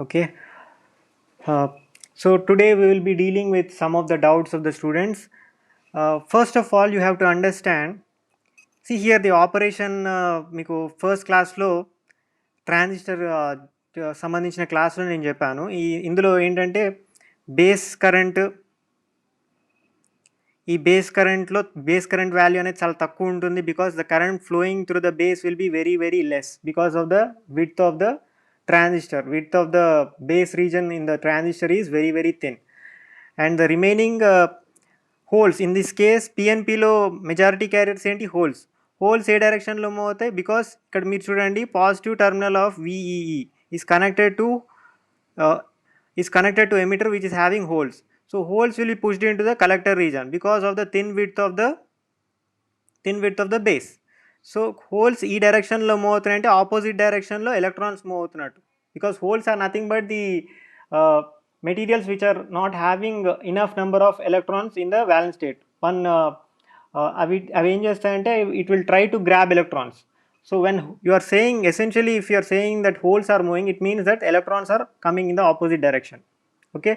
Okay. Uh, so today we will be dealing with some of the doubts of the students. First of all, you have to understand. See here the operation. మీకు first క్లాస్లో transistor సంబంధించిన క్లాస్లో నేను చెప్పాను. ఇందులో ఏంటంటే base current ఈ base current value అనేది చాలా తక్కువ ఉంటుంది because the current flowing through the base will be very very less because of the width of the width of the base region in the transistor is very very thin, and the remaining holes in this case PNP లో majority carriers ఏంటి holes ఏ డైరెక్షన్లో move అవుతాయి because ఇక్కడ మీరు చూడండి positive terminal of VEE is connected to uh, emitter which is having holes. So holes will be pushed into the collector region because of the thin width of the base. So holes ఈ డైరెక్షన్లో move అవుతున్నాయంటే opposite డైరెక్షన్లో electrons move అవుతున్నట్టు because holes are nothing but the materials which are not having enough number of electrons in the valence state అవి ఏం చేస్తాయంటే it will try to grab electrons. So when you are saying essentially if you are saying that holes are moving it means that electrons are coming in the opposite direction. Okay,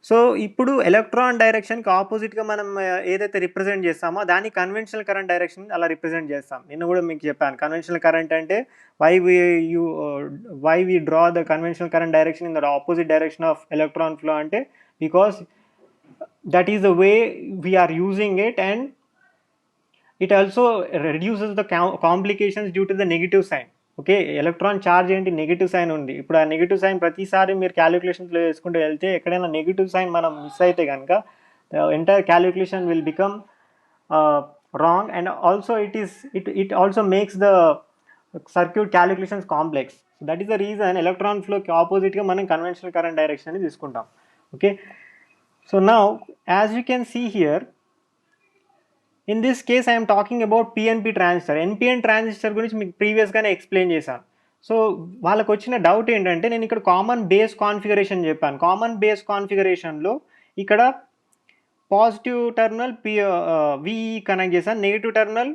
so ఇప్పుడు electron డైరెక్షన్కి ఆపోజిట్గా మనం ఏదైతే represent చేస్తామో దాన్ని conventional current direction అలా represent చేస్తాం. నిన్న కూడా మీకు చెప్పాను కన్వెన్షనల్ కరెంట్ అంటే why we draw the conventional current direction in the opposite direction of electron flow అంటే because that is the way we are using it and it also reduces the complications due to the negative sign. Okay, electron charge ఏంటి negative sign ఉంది. ఇప్పుడు ఆ negative sign ప్రతిసారి మీరు క్యాలిక్యులేషన్స్లో వేసుకుంటూ వెళ్తే ఎక్కడైనా నెగిటివ్ సైన్ మనం మిస్ అయితే కనుక entire calculation will become wrong and also it also makes the circuit calculations complex. That is the reason electron ఫ్లోకి ఆపోజిట్గా మనం కన్వెన్షనల్ కరెంట్ డైరెక్షన్ అని తీసుకుంటాం. Okay, so now as you can see here in this case I'm talking about PNP transistor. NPN transistor గురించి మీకు ప్రీవియస్గానే explain చేశాను. So వాళ్ళకు వచ్చిన డౌట్ ఏంటంటే నేను ఇక్కడ కామన్ బేస్ కాన్ఫిగరేషన్ చెప్పాను. కామన్ బేస్ కాన్ఫిగరేషన్లో ఇక్కడ పాజిటివ్ టర్మినల్ విఈ కనెక్ట్ చేశాను, నెగిటివ్ టర్మినల్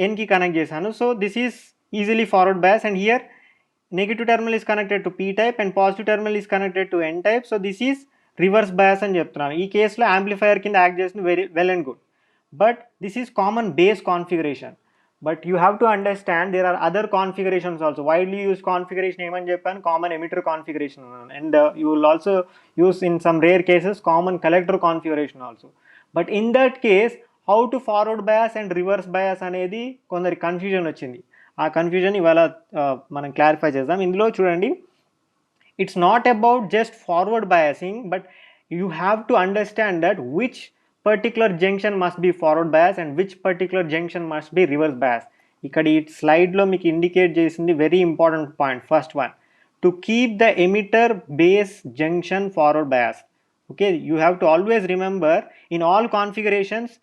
ఎన్కి కనెక్ట్ చేశాను. So this is easily forward bias and here negative terminal is connected to P type and positive terminal is connected to N type. So this is reverse bias అని చెప్తున్నాను. ఈ కేసులో amplifier కింద act చేస్తుంది very well and good. But this is common base configuration. But you have to understand there are other configurations also. Widely used configuration ఏమని చెప్పాను, common emitter configuration, and you will also use in some rare cases common collector configuration also. But in that case how to forward bias and reverse bias అనేది కొందరి confusion వచ్చింది. ఆ confusion ఇవాళ మనం clarify చేద్దాం. ఇందులో చూడండి, it's not about just forward biasing but you have to understand that which particular junction must be forward bias and which particular junction must be reverse bias. ఇక్కడ ఈ స్లైడ్లో మీకు ఇండికేట్ చేసింది very important point. First one, to keep the emitter base junction forward bias. Okay, you have to always remember in all configurations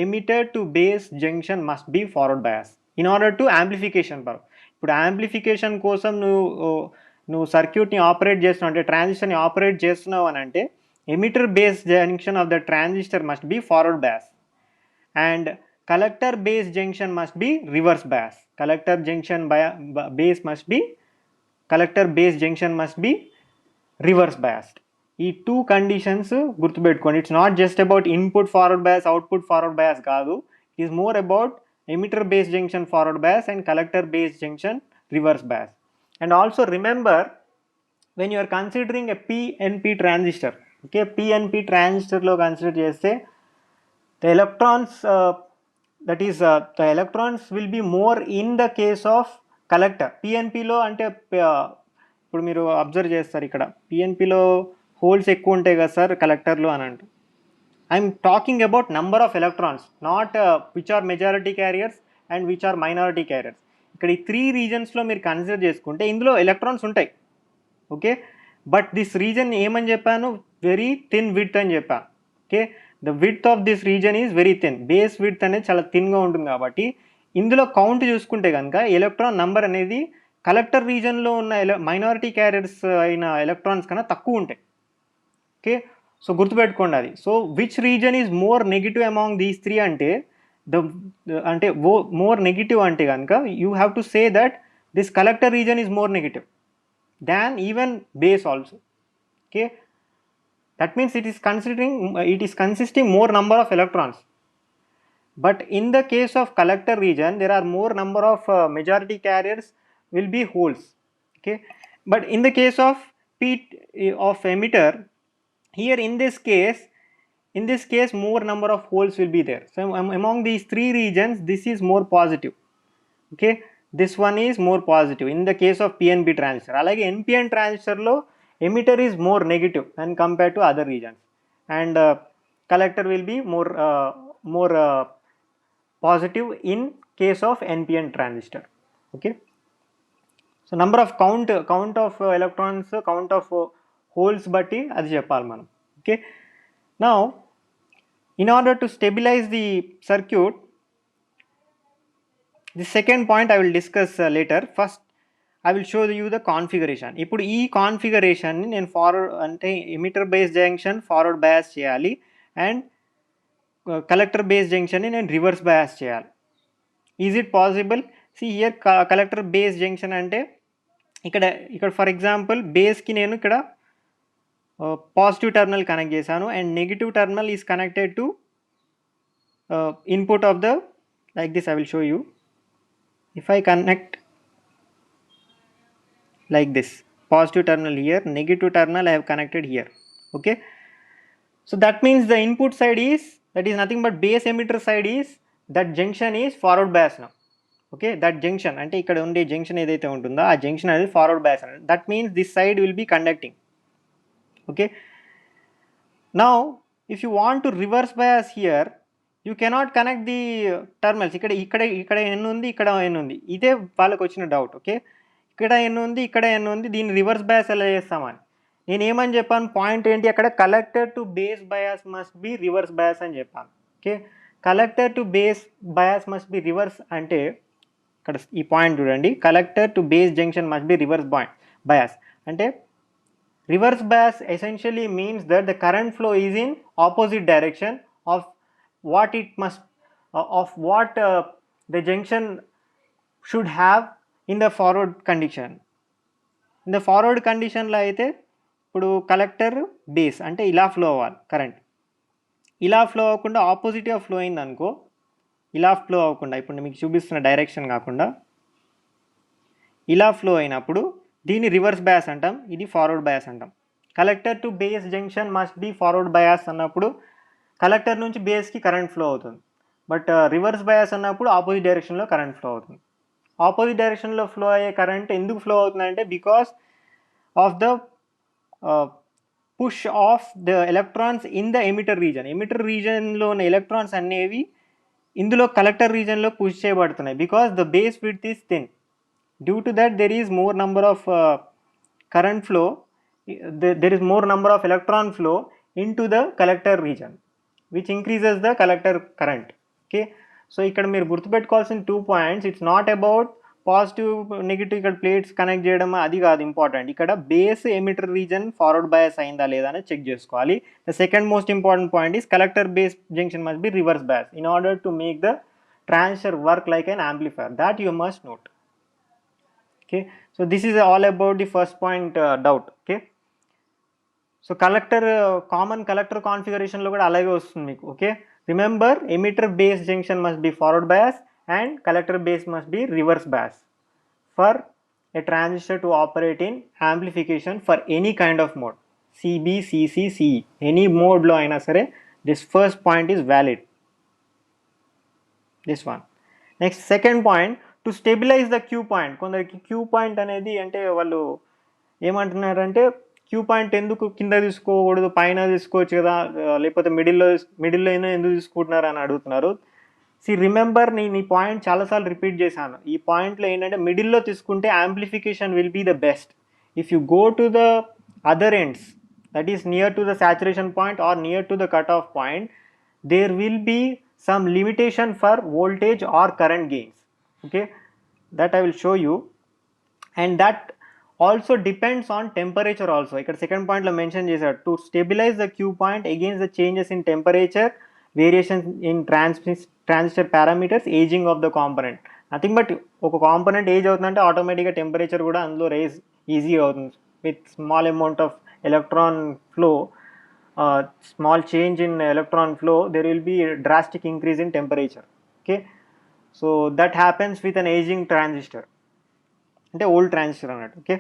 emitter to base junction must be forward bias in order to amplification. ఇప్పుడు amplification కోసం నువ్వు సర్క్యూట్ని operate చేస్తున్నావు అంటే ట్రాన్సిస్టర్ని operate చేస్తున్నావు అని అంటే emitter base junction of the transistor must be forward bias and collector base junction must be reverse bias. Collector base junction must be reverse biased. ఈ టూ కండిషన్స్ గుర్తుపెట్టుకోండి. It's not just about input forward bias output forward bias కాదు. It is more about emitter base junction forward bias and collector base junction reverse bias. And also remember when you are considering a PNP transistor, okay, PNP ట్రాన్సిస్టర్లో consider చేస్తే the electrons the electrons will be more in the case of collector. పిఎన్పిలో అంటే ఇప్పుడు మీరు observe చేస్తారు ఇక్కడ పిఎన్పిలో holes ఎక్కువ ఉంటాయి కదా సార్ కలెక్టర్లో అని అంటే I'm talking about number of electrons, not which are majority carriers and which are minority carriers. ఇక్కడ ఈ త్రీ రీజన్స్లో మీరు కన్సిడర్ చేసుకుంటే ఇందులో ఎలక్ట్రాన్స్ ఉంటాయి. ఓకే, బట్ దిస్ రీజన్ ఏమని చెప్పాను, వెరీ థిన్ విడ్త్ అని చెప్పాను. Okay, the width of this reason is very thin. Base width అనేది చాలా థిన్గా ఉంటుంది కాబట్టి ఇందులో కౌంట్ చూసుకుంటే కనుక ఎలక్ట్రాన్ నంబర్ అనేది కలెక్టర్ రీజన్లో ఉన్న మైనారిటీ క్యారియర్స్ అయిన ఎలక్ట్రాన్స్ కన్నా తక్కువ ఉంటాయి. ఓకే, సో గుర్తుపెట్టుకోండి అది. So which reason is more negative among these three అంటే అంటే మోర్ నెగిటివ్ అంటే కనుక you have to say that this collector reason is more negative. than even base also. Okay, that means it is consisting more number of electrons. But in the case of collector region, there are more number of majority carriers will be holes. Okay, but in the case of of emitter, here in this case more number of holes will be there. So among these three regions, this is more positive. Okay, this one is more positive in the case of PNP transistor. Alage NPN transistor lo emitter is more negative when compared to other regions, and collector will be more positive in case of NPN transistor. Okay, so number of count of electrons, count of holes batti adi cheppali manam. Okay, now in order to stabilize the circuit, the second point I will discuss later. First I will show you the configuration. ఇప్పుడు ఈ configuration ని నేను forward అంటే emitter base junction forward bias చేయాలి, and collector base junction ని నేను reverse bias చేయాలి. Is it possible? See here collector base junction అంటే ఇక్కడ ఫర్ ఎగ్జాంపుల్ బేస్కి నేను ఇక్కడ పాజిటివ్ టర్మినల్ కనెక్ట్ చేశాను, and negative terminal is connected to input of the like this. I will show you. If I connect like this, positive terminal here, negative terminal I have connected here. Okay, so that means the input side is, that is nothing but base emitter side is, that junction is forward bias now. Okay, that junction ante ikkada unde junction edaithe untundo aa junction adi forward bias. That means this side will be conducting. Okay, now if you want to reverse bias here, you cannot connect the terminals. ఇక్కడ n ఉంది, ఇక్కడ n ఉంది. ఇదే వాళ్ళకి వచ్చిన doubt. Okay, ఇక్కడ n ఉంది, ఇక్కడ n ఉంది, దీన్ని రివర్స్ బయాస్ ఎలా చేస్తామని నేను ఏమని చెప్పాను? పాయింట్ ఏంటి అక్కడ? Collector to base bias must be reverse bias అని చెప్పాను. Okay, collector to base bias must be reverse అంటే ఇక్కడ ఈ పాయింట్ చూడండి, collector to base junction must B reverse bias అంటే reverse bias essentially means that the current flow is in opposite direction of what it must of what the junction should have in the forward condition. In the forward condition లో అయితే ఇప్పుడు collector base అంటే ఇలా flow అవ్వాలి current, ఇలా flow అవ్వకుండా ఆపోజిట్గా flow అయింది అనుకో, ఇలా ఫ్లో అవ్వకుండా ఇప్పుడు మీకు చూపిస్తున్న డైరెక్షన్ కాకుండా ఇలా ఫ్లో అయినప్పుడు దీన్ని రివర్స్ బయాస్ అంటాం, ఇది ఫార్వర్డ్ బయాస్ అంటాం. Collector to base junction must be forward bias అన్నప్పుడు కలెక్టర్ నుంచి బేస్కి కరెంట్ ఫ్లో అవుతుంది, బట్ రివర్స్ బయాస్ అన్నప్పుడు ఆపోజిట్ డైరెక్షన్లో కరెంట్ ఫ్లో అవుతుంది. ఆపోజిట్ డైరెక్షన్లో ఫ్లో అయ్యే కరెంట్ ఎందుకు ఫ్లో అవుతుందంటే because of the push of the electrons in the emitter region. Emitter రీజన్లో ఉన్న ఎలక్ట్రాన్స్ అనేవి ఇందులో కలెక్టర్ రీజన్లో పుష్ చేయబడుతున్నాయి because the base width is thin. Due to that, there is more number of current flow, there is more number of electron flow into the collector region, which increases the collector current. Okay, so ఇక్కడ మీరు గుర్తుపెట్టుకోవాల్సిన 2 points. It's not about positive negative ఇక్కడ plates connect చేయడం అది కాదు important, ఇక్కడ base emitter reason forward bias అయిందా లేదా అని చెక్ చేసుకోవాలి. The second most important point is collector base junction must B reverse bias in order to make the transistor work like an amplifier. That you must note. Okay, so this is all about the first point doubt. Okay, so collector common collector configuration lo kuda alage vastundi meeku. Okay, remember emitter base junction must be forward bias and collector base must be reverse bias for a transistor to operate in amplification for any kind of mode, CB, CC, CE, any mode lo aina sare this first point is valid. This one. Next, second point, to stabilize the Q point. కొందరికి Q point అనేది అంటే వాళ్ళు ఏమంటున్నారంటే queue point ఎందుకు కింద తీసుకోకూడదు, పైన తీసుకోవచ్చు కదా, లేకపోతే మిడిల్లో అయినా ఎందుకు తీసుకుంటున్నారు అని అడుగుతున్నారు. సి రిమెంబర్, నీ పాయింట్ చాలాసార్లు రిపీట్ చేశాను. ఈ పాయింట్లో ఏంటంటే మిడిల్లో తీసుకుంటే amplification will be the best. If you go to the other ends, that is near to the saturation point or near to the cut off point, there will be some limitation for voltage or current gains. Okay, that I will show you, and that also depends on temperature also. ఇక్కడ second పాయింట్లో mention చేశారు, to stabilize the Q point against the changes in temperature, variations in transistor parameters, ageing of the component. Nothing but ఒక component age అవుతుందంటే ఆటోమేటిక్గా temperature కూడా అందులో rise ఈజీగా అవుతుంది. With small amount of electron flow, small change in electron flow, there will be a drastic increase in temperature. Okay, so that happens with an aging transistor, అంటే old transistor అన్నట్టు. Okay,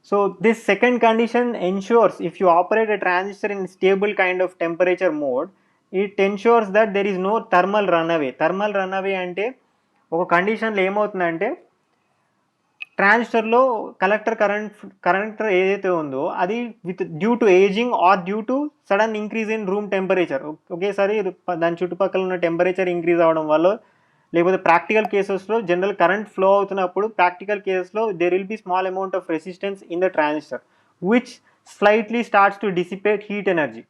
so this second condition ensures if you operate a transistor in stable kind of temperature mode, it ensures that there is no thermal runaway. Thermal runaway అంటే ఒక కండిషన్లో ఏమవుతుందంటే ట్రాన్సిస్టర్లో current ఏదైతే ఉందో అది with due to ageing or due to sudden increase in room temperature, ఒకేసారి దాని చుట్టుపక్కల ఉన్న టెంపరేచర్ ఇంక్రీజ్ అవ్వడం వల్ల, లేకపోతే ప్రాక్టికల్ కేసెస్లో జనరల్ కరెంట్ ఫ్లో అవుతున్నప్పుడు ప్రాక్టికల్ కేసెస్లో there will be small amount of resistance in the transistor which slightly starts to dissipate heat energy.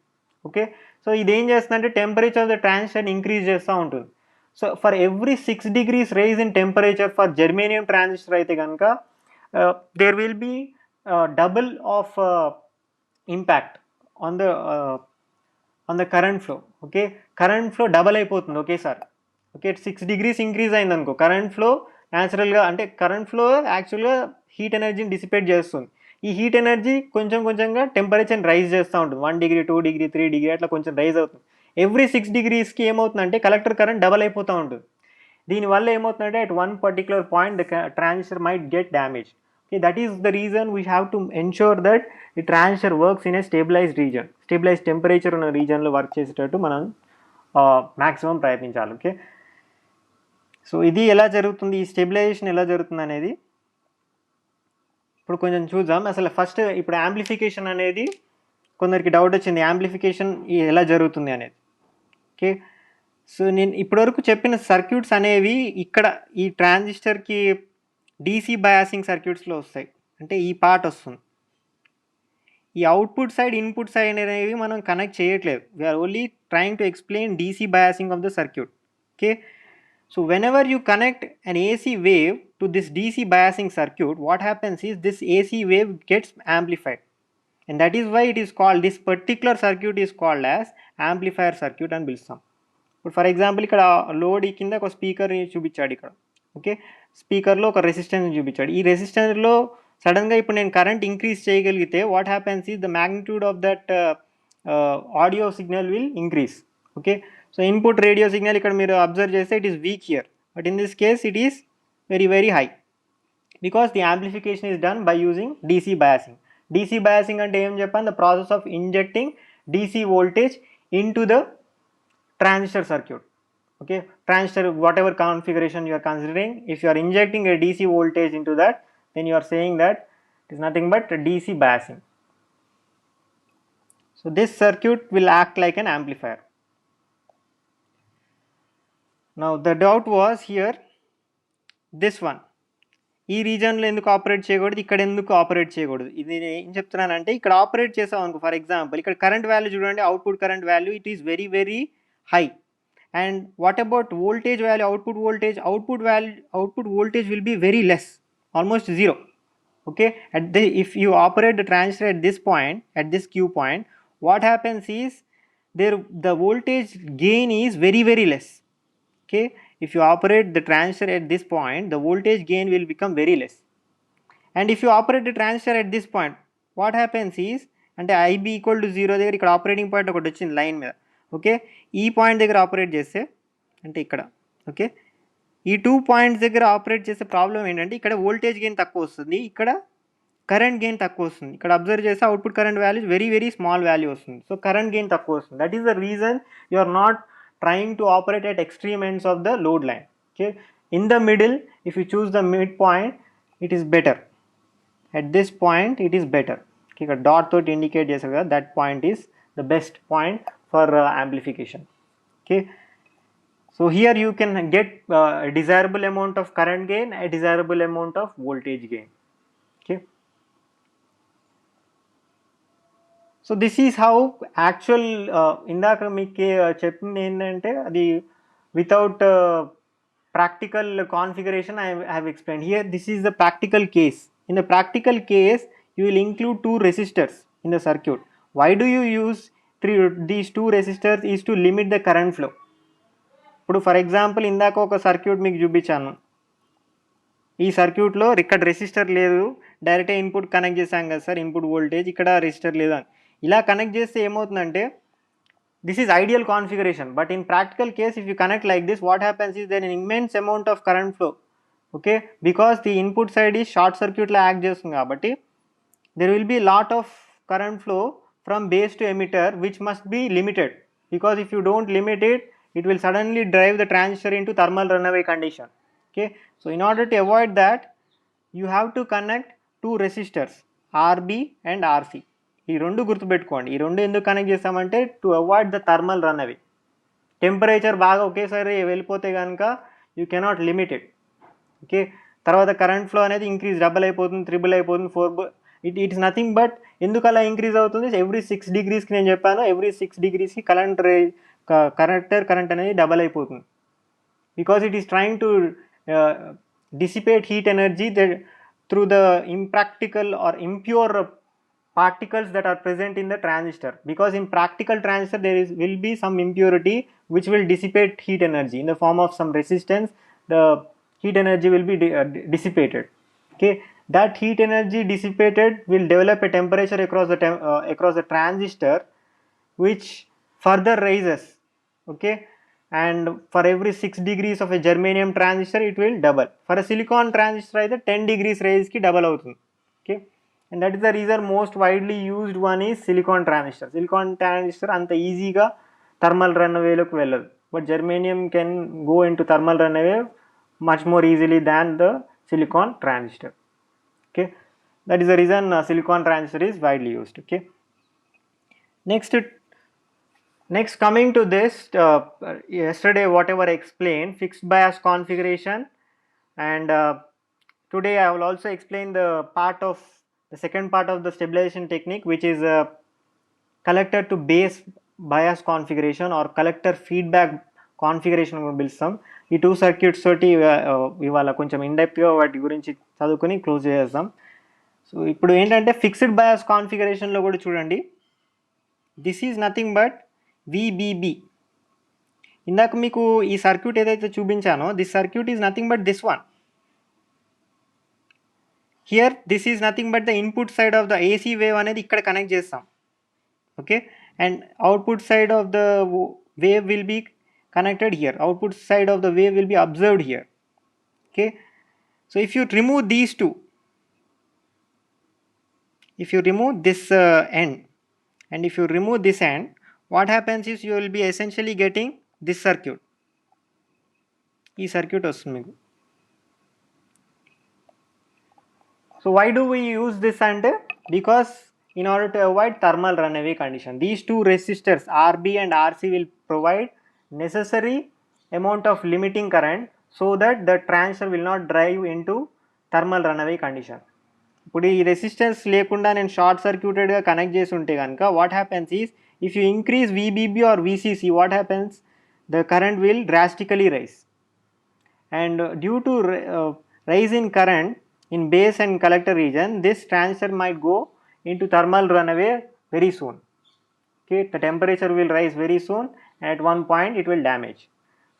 Okay, so ఇదేం చేస్తుందంటే temperature of the transistor increase చేస్తూ ఉంటుంది. So for every 6 degrees rise in temperature for germanium transistor అయితే కనుక there will be double of impact on the current flow. Okay, current flow double అయిపోతుంది ఒకేసారి. Okay, 6 degrees increase అయింది అనుకో, current flow న్యాచురల్గా, అంటే కరెంట్ ఫ్లో యాక్చువల్గా heat ఎనర్జీని డిసిపేట్ చేస్తుంది. ఈ హీట్ ఎనర్జీ కొంచెం కొంచెంగా టెంపరేచర్ని రైజ్ చేస్తూ ఉంటుంది. 1 degree 2 degree 3 degree అట్లా కొంచెం రైజ్ అవుతుంది. ఎవ్రీ 6 degreesకి ఏమవుతుందంటే కలెక్టర్ కరెంట్ డబల్ అయిపోతూ ఉంటుంది. దీనివల్ల ఏమవుతుందంటే at one particular point the transistor might get damage. Okay, that is the reason we have to ensure that the transistor works in a stabilised reason, stabilize temperature ఉన్న రీజన్లో work చేసేటట్టు మనం maximum ప్రయత్నించాలి. Okay, so ఇది ఎలా జరుగుతుంది, ఈ stabilisation ఎలా జరుగుతుంది అనేది ఇప్పుడు కొంచెం చూద్దాం. అసలు ఫస్ట్ ఇప్పుడు యాంప్లిఫికేషన్ అనేది కొందరికి డౌట్ వచ్చింది, యాంప్లిఫికేషన్ ఎలా జరుగుతుంది అనేది. ఓకే, సో నేను ఇప్పటివరకు చెప్పిన సర్క్యూట్స్ అనేవి ఇక్కడ ఈ ట్రాన్సిస్టర్కి డీసీ బయాసింగ్ సర్క్యూట్స్లో వస్తాయి, అంటే ఈ పార్ట్ వస్తుంది. ఈ అవుట్పుట్ సైడ్ ఇన్పుట్ సైడ్ అనేవి మనం కనెక్ట్ చేయట్లేదు, we're only trying to explain DC biasing of the circuit. Okay, so whenever you connect an AC wave to this DC biasing circuit, what happens is this AC wave gets amplified, and that is why it is called, this particular circuit is called as amplifier circuit అని పిలుస్తాం. ఇప్పుడు for example ఇక్కడ load కింద ఒక speaker చూపించాడు ఇక్కడ. Okay, స్పీకర్లో ఒక resistance చూపించాడు. ఈ రెసిస్టెన్స్లో సడన్గా ఇప్పుడు నేను కరెంట్ ఇంక్రీజ్ చేయగలిగితే what happens is the magnitude of that audio signal will increase. Okay, so input radio signal ఇక్కడ మీరు అబ్జర్వ్ చేస్తే it is week here, but in this case it is very very high because the amplification is done by using DC biasing. DC biasing అంటే ఏం చెప్పాను, the process of injecting DC voltage in to the transistor circuit. Okay, transistor whatever configuration you are considering, if you are injecting a DC voltage into that, then you are saying that it is nothing but DC biasing. So this circuit will act like an amplifier. Now the doubt was here, this one, ఈ రీజన్లో ఎందుకు operate చేయకూడదు, ఇక్కడ ఎందుకు operate చేయకూడదు. ఇది ఏం చెప్తున్నానంటే ఇక్కడ ఆపరేట్ చేసాం అనుకో, ఫర్ ఎగ్జాంపుల్ ఇక్కడ కరెంట్ వాల్యూ చూడండి, output current value it is very very high, and what about voltage value, output voltage will be very less, almost zero. Okay, if you operate the transistor at this point, at this Q point, what happens is the voltage gain is very very less. Okay, if you operate the transistor at this point, the voltage gain will become very less, and if you operate the transistor at this point, what happens is, అంటే IB equal to 0 దగ్గర ఇక్కడ operating point ఒకటి వచ్చింది line మీద. Okay, ఈ point దగ్గర operate చేస్తే అంటే ఇక్కడ, ఓకే, ఈ 2 పాయింట్స్ దగ్గర ఆపరేట్ చేసే ప్రాబ్లం ఏంటంటే ఇక్కడ వోల్టేజ్ గెయిన్ తక్కువ వస్తుంది, ఇక్కడ కరెంట్ గెయిన్ తక్కువ వస్తుంది. ఇక్కడ అబ్జర్వ్ చేస్తే output current value very very small value వస్తుంది, సో కరెంట్ గెయిన్ తక్కువ వస్తుంది. That is the reason you are not trying to operate at extreme ends of the load line. Okay, in the middle if you choose the mid point it is better, at this point it is better. ఇక్కడ dot తోటి ఇండికేట్ చేశారు కదా, that point is the best point for amplification. Okay, so here you can get a desirable amount of current gain, a desirable amount of voltage gain. Okay, so this is how actual indaka meeke cheppindi endante adi without practical configuration I have explained here. This is the practical case. In the practical case you will include 2 resistors in the circuit. Why do you use these 2 resistors? Is to limit the current flow. ఇప్పుడు for example ఇందాక ఒక circuit మీకు చూపించాను. ఈ సర్క్యూట్లో ఇక్కడ resistor లేదు, డైరెక్ట్గా ఇన్పుట్ కనెక్ట్ చేశాం కదా సార్, ఇన్పుట్ వోల్టేజ్, ఇక్కడ రెసిస్టర్ లేదు అని. ఇలా కనెక్ట్ చేస్తే ఏమవుతుందంటే this is ideal configuration, but in practical case if you connect like this, what happens is there is an immense amount of current flow, okay, because the input side is short circuit la act chestundi kabatti there will be lot of current flow from base to emitter, which must be limited, because if you don't limit it, it will suddenly drive the transistor into thermal runaway condition. Okay, so in order to avoid that, you have to connect two resistors RB and RC. ఈ రెండు గుర్తుపెట్టుకోండి. ఈ రెండు ఎందుకు connect చేస్తామంటే to avoid the thermal run away. Temperature బాగా ఒకేసారి వెళ్ళిపోతే కనుక you cannot limit it. Okay, తర్వాత కరెంట్ ఫ్లో అనేది ఇంక్రీజ్, డబుల్ అయిపోతుంది, త్రిబుల్ అయిపోతుంది, ఇట్ ఇస్ నథింగ్ బట్ ఎందుకు అలా ఇంక్రీజ్ అవుతుంది, ఎవ్రీ 6 degreesకి నేను చెప్పాను, ఎవ్రీ 6 degreesకి కరెంట్ అనేది డబల్ అయిపోతుంది. Because it is trying to dissipate heat energy through the impractical or impure particles that are present in the transistor, because in practical transistor there will be some impurity which will dissipate heat energy in the form of some resistance. The heat energy will be dissipated. Okay, that heat energy dissipated will develop a temperature across the transistor which further rises. Okay, and for every 6 degrees of a germanium transistor it will double. For a silicon transistor aithe 10 degrees raise ki double avutundi. Okay, and that is the reason most widely used one is silicon transistor. Silicon transistor anta easy ga thermal runaway loku velladu, but germanium can go into thermal runaway much more easily than the silicon transistor. Okay, that is the reason silicon transistor is widely used. Okay, next coming to this, yesterday whatever I explained, fixed bias configuration, and today I will also explain the second part of the stabilization technique, which is collector to base bias configuration or collector feedback configuration అని పిలుస్తాం. ఈ 2 circuits తోటి ఇవాళ కొంచెం ఇండెప్త్గా వాటి గురించి చదువుకొని close చేసేస్తాం. సో ఇప్పుడు ఏంటంటే ఫిక్స్డ్ బయాస్ కాన్ఫిగరేషన్లో కూడా చూడండి, this is nothing but VBB. ఇందాక మీకు ఈ సర్క్యూట్ ఏదైతే చూపించానో, this circuit is nothing but this one. Here this is nothing but the input side of the AC wave అనేది ఇక్కడ కనెక్ట్ చేస్తాం. Okay, and output side of the wave will be connected here. Output side of the wave will be observed here. Okay, so if you remove these two, if you remove this end and if you remove this end, what happens is you will be essentially getting this circuit. This circuit vastundi meeku. So why do we use this? And because in order to avoid thermal runaway condition, these two resistors RB and RC will provide necessary amount of limiting current so that the transistor will not drive into thermal runaway condition. ఇప్పుడు ఈ resistance లేకుండా నేను short సర్క్యూటెడ్గా connect చేసి ఉంటే కనుక what happens is, if you increase VBB or VCC, what happens, the current will drastically rise, and due to rise in current in base and collector region, this transistor might go into thermal runaway very soon. Okay, the temperature will rise very soon, and at one point it will damage.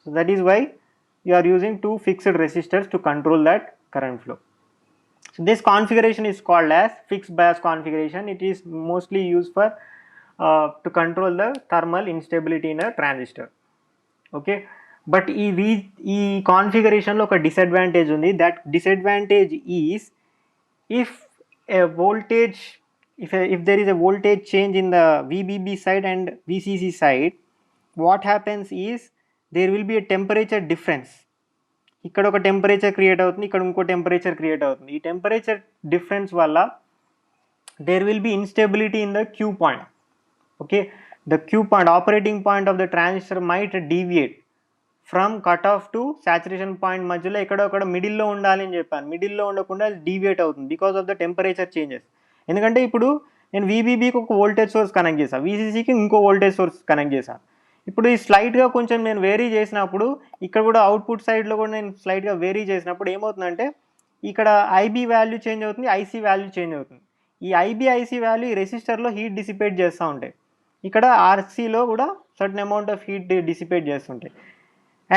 So that is why you are using two fixed resistors to control that current flow. So this configuration is called as fixed bias configuration. It is mostly used for to control the thermal instability in a transistor. Okay, but ఈ కాన్ఫిగరేషన్లో ఒక disadvantage ఉంది. That disadvantage is if a voltage, if there is a voltage change in the VBB side and VCC side, what happens is there will be a temperature difference. ఇక్కడ ఒక temperature create అవుతుంది, ఇక్కడ ఇంకో temperature create అవుతుంది. ఈ temperature difference వల్ల there will be instability in the Q point. Okay, the Q point, operating point of the transistor might deviate from cut off to saturation point మధ్యలో ఎక్కడొక్కడ మిడిల్లో ఉండాలి అని చెప్పాను. మిడిల్లో ఉండకుండా డీవియేట్ అవుతుంది because of the temperature changes. ఎందుకంటే ఇప్పుడు నేను VBBకి ఒక వోల్టేజ్ సోర్స్ కనెక్ట్ చేశాను, VCCకి ఇంకో వోల్టేజ్ సోర్స్ కనెక్ట్ చేశాను. ఇప్పుడు ఈ స్లైట్గా కొంచెం నేను వేరీ చేసినప్పుడు, ఇక్కడ కూడా అవుట్పుట్ సైడ్లో కూడా నేను స్లైట్గా వేరీ చేసినప్పుడు ఏమవుతుందంటే ఇక్కడ IB వాల్యూ చేంజ్ అవుతుంది, IC వాల్యూ చేంజ్ అవుతుంది. ఈ IB IC వాల్యూ ఈ రెసిస్టర్లో హీట్ డిసిపేట్ చేస్తూ ఉంటాయి. ఇక్కడ RCలో కూడా certain amount of heat dissipate చేస్తుంటాయి.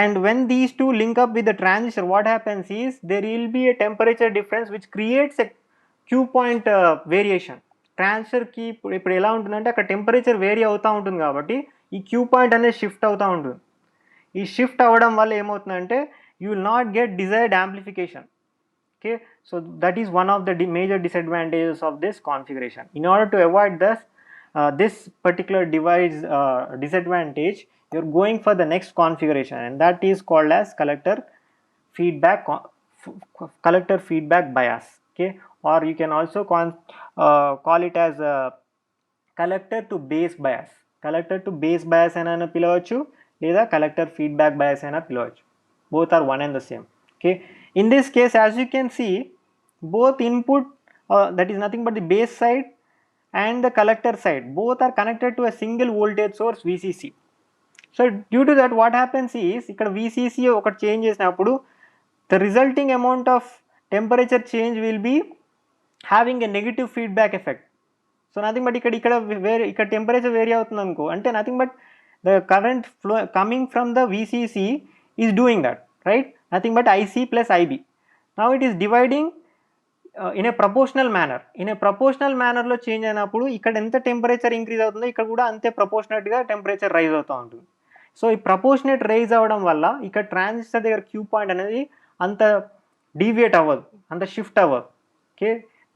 and when these two link up with the transistor, what happens is there will be a temperature difference which creates a Q point variation. Transistor కి ఇప్పుడు ఎలా ఉంటుందంటే అక్కడ టెంపరేచర్ వేరీ అవుతూ ఉంటుంది కాబట్టి ఈ క్యూ పాయింట్ అనేది షిఫ్ట్ అవుతూ ఉంటుంది. ఈ షిఫ్ట్ అవ్వడం వల్ల ఏమవుతుందంటే you will not get desired amplification. Okay, so that is one of the major disadvantages of this configuration. In order to avoid this particular device disadvantage, you're going for the next configuration, and that is called as collector feedback bias. Okay, or you can also call it as collector to base bias. Collector to base bias అయినా పిలవచ్చు లేదా collector feedback bias అయినా పిలవచ్చు. Both are one and the same. Okay, in this case, as you can see, both input that is nothing but the base side and the collector side, both are connected to a single voltage source VCC. So due to that, what happens is ఇక్కడ VCC ఒకటి change చేసినప్పుడు the resulting amount of temperature change will be having a negative feedback effect. So nothing but ఇక్కడ temperature vary అవుతుంది అనుకో అంటే nothing but the current flow coming from the VCC is doing that, right? Nothing but IC plus IB. Now it is dividing in a proportional manner. In a proportional manner లో change అయినప్పుడు ఇక్కడ ఎంత temperature increase అవుతుందో ఇక్కడ కూడా అంతే ప్రపోర్షనేట్గా temperature rise అవుతూ ఉంటుంది. సో ఈ ప్రపోర్షనేట్ రైజ్ అవ్వడం వల్ల ఇక్కడ ట్రాన్సిస్టర్ దగ్గర క్యూ పాయింట్ అనేది అంత డీవియేట్ అవ్వదు, అంత షిఫ్ట్ అవ్వదు. Okay,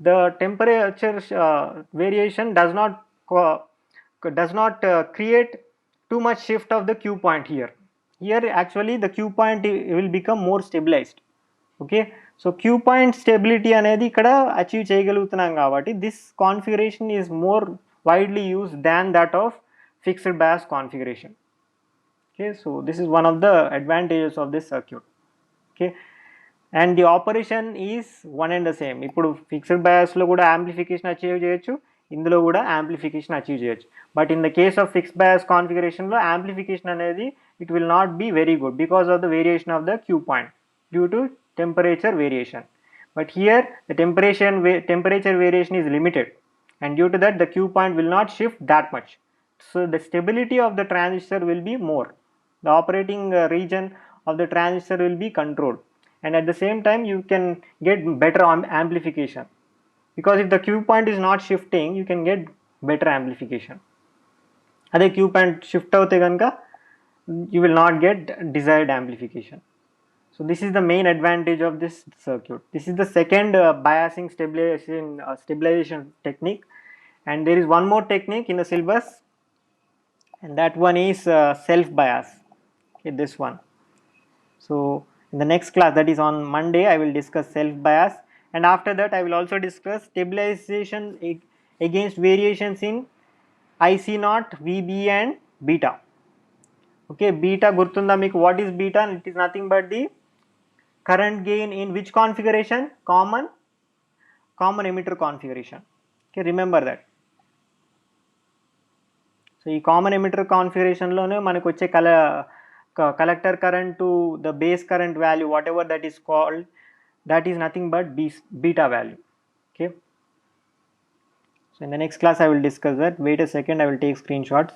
the temperature variation does not create too much shift of the Q point here. Here actually the Q point will become more stabilized. Okay, so Q point stability అనేది ఇక్కడ achieve చేయగలుగుతున్నాం కాబట్టి this configuration is more widely used than that of fixed bias configuration. Okay, so this is one of the advantages of this circuit. Okay, and the operation is one and the same. ఇప్పుడు fixed బయాస్లో కూడా amplification achieve చేయొచ్చు, ఇందులో కూడా amplification achieve చేయొచ్చు. But in the case of fixed bias కాన్ఫిగరేషన్లో amplification అనేది it will not be very good because of the variation of the Q point due to temperature variation. But here the temperature variation is limited, and due to that the Q point will not shift that much. So the stability of the transistor will be more. The operating region of the transistor will be controlled, and at the same time you can get better amplification, because if the Q point is not shifting you can get better amplification. Ade Q point shift avute ganaka you will not get desired amplification. So this is the main advantage of this circuit. This is the second biasing stabilization technique, and there is one more technique in the syllabus, and that one is self bias. Okay, this one. So in the next class, that is on Monday, I will discuss self bias, and after that I will also discuss stabilization against variations in IC0, VB and beta. Okay, beta gurtunda meeku what is beta? It is nothing but the current gain in which configuration? Common emitter configuration. Okay, remember that. So ఈ common emitter కాన్ఫిగరేషన్లోనే మనకు వచ్చే collector current to the base current value, whatever that is called, that is nothing but beta value. Okay, so in the next class I will discuss that. Wait a second, I will take screenshots.